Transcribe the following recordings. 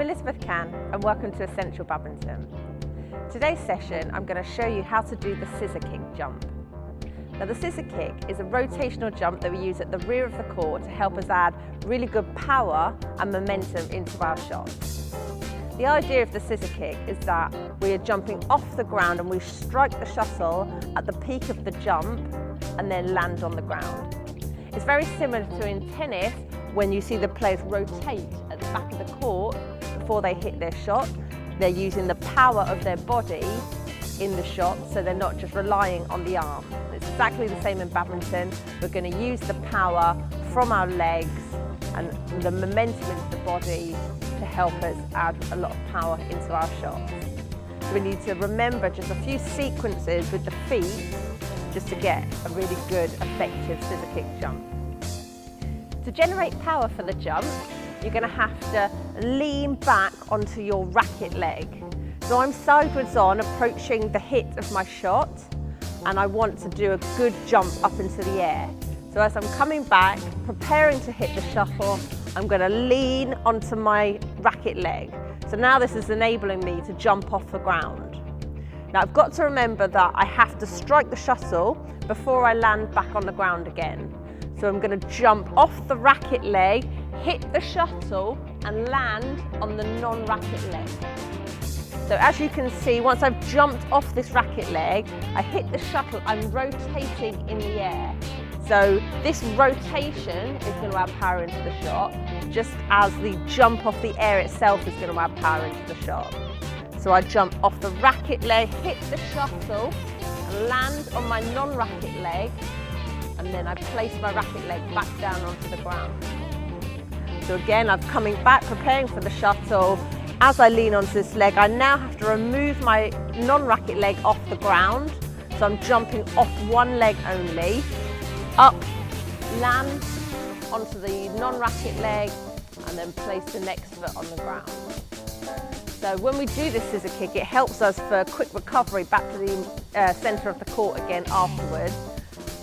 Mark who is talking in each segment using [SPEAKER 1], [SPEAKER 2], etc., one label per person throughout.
[SPEAKER 1] I'm Elizabeth Can and welcome to Essential Badminton. Today's session I'm going to show you how to do the scissor kick jump. Now the scissor kick is a rotational jump that we use at the rear of the court to help us add really good power and momentum into our shots. The idea of the scissor kick is that we are jumping off the ground and we strike the shuttle at the peak of the jump and then land on the ground. It's very similar to in tennis when you see the players rotate at the back of the court before they hit their shot. They're using the power of their body in the shot, so they're not just relying on the arm. It's exactly the same in badminton. We're going to use the power from our legs and the momentum into the body to help us add a lot of power into our shots. So we need to remember just a few sequences with the feet just to get a really good, effective scissor kick jump. To generate power for the jump, you're going to have to lean back onto your racket leg. So I'm sideways on, approaching the hit of my shot, and I want to do a good jump up into the air. So as I'm coming back, preparing to hit the shuttle, I'm going to lean onto my racket leg. So now this is enabling me to jump off the ground. Now I've got to remember that I have to strike the shuttle before I land back on the ground again. So I'm going to jump off the racket leg, hit the shuttle and land on the non-racket leg. So as you can see, once I've jumped off this racket leg, I hit the shuttle, I'm rotating in the air. So this rotation is going to add power into the shot, just as the jump off the air itself is going to add power into the shot. So I jump off the racket leg, hit the shuttle, and land on my non-racket leg, and then I place my racket leg back down onto the ground. So again, I'm coming back, preparing for the shuttle. As I lean onto this leg, I now have to remove my non-racket leg off the ground. So I'm jumping off one leg only, up, land onto the non-racket leg, and then place the next foot on the ground. So when we do this scissor kick, it helps us for a quick recovery back to the centre of the court again afterwards.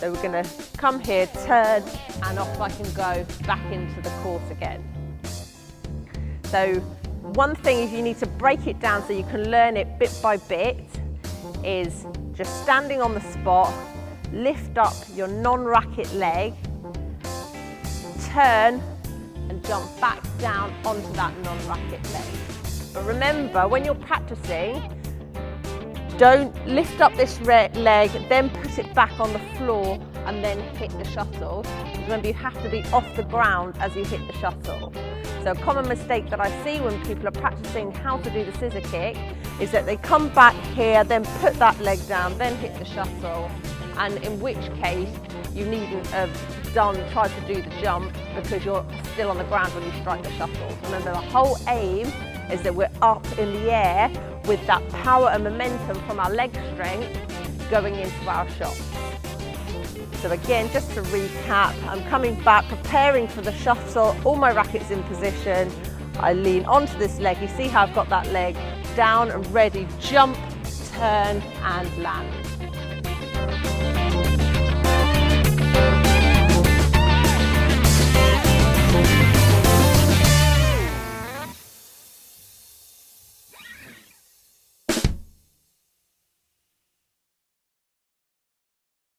[SPEAKER 1] So we're going to come here, turn, and off I can go back into the court again. So one thing, if you need to break it down so you can learn it bit by bit, is just standing on the spot, lift up your non-racket leg, turn and jump back down onto that non-racket leg. But remember, when you're practicing, don't lift up this leg, then put it back on the floor and then hit the shuttle. Remember, you have to be off the ground as you hit the shuttle. So a common mistake that I see when people are practicing how to do the scissor kick is that they come back here, then put that leg down, then hit the shuttle, and in which case you needn't have tried to do the jump because you're still on the ground when you strike the shuttle. Remember, the whole aim is that we're up in the air with that power and momentum from our leg strength going into our shot. So again, just to recap, I'm coming back, preparing for the shuttle, all my rackets in position. I lean onto this leg. You see how I've got that leg down and ready, jump, turn and land.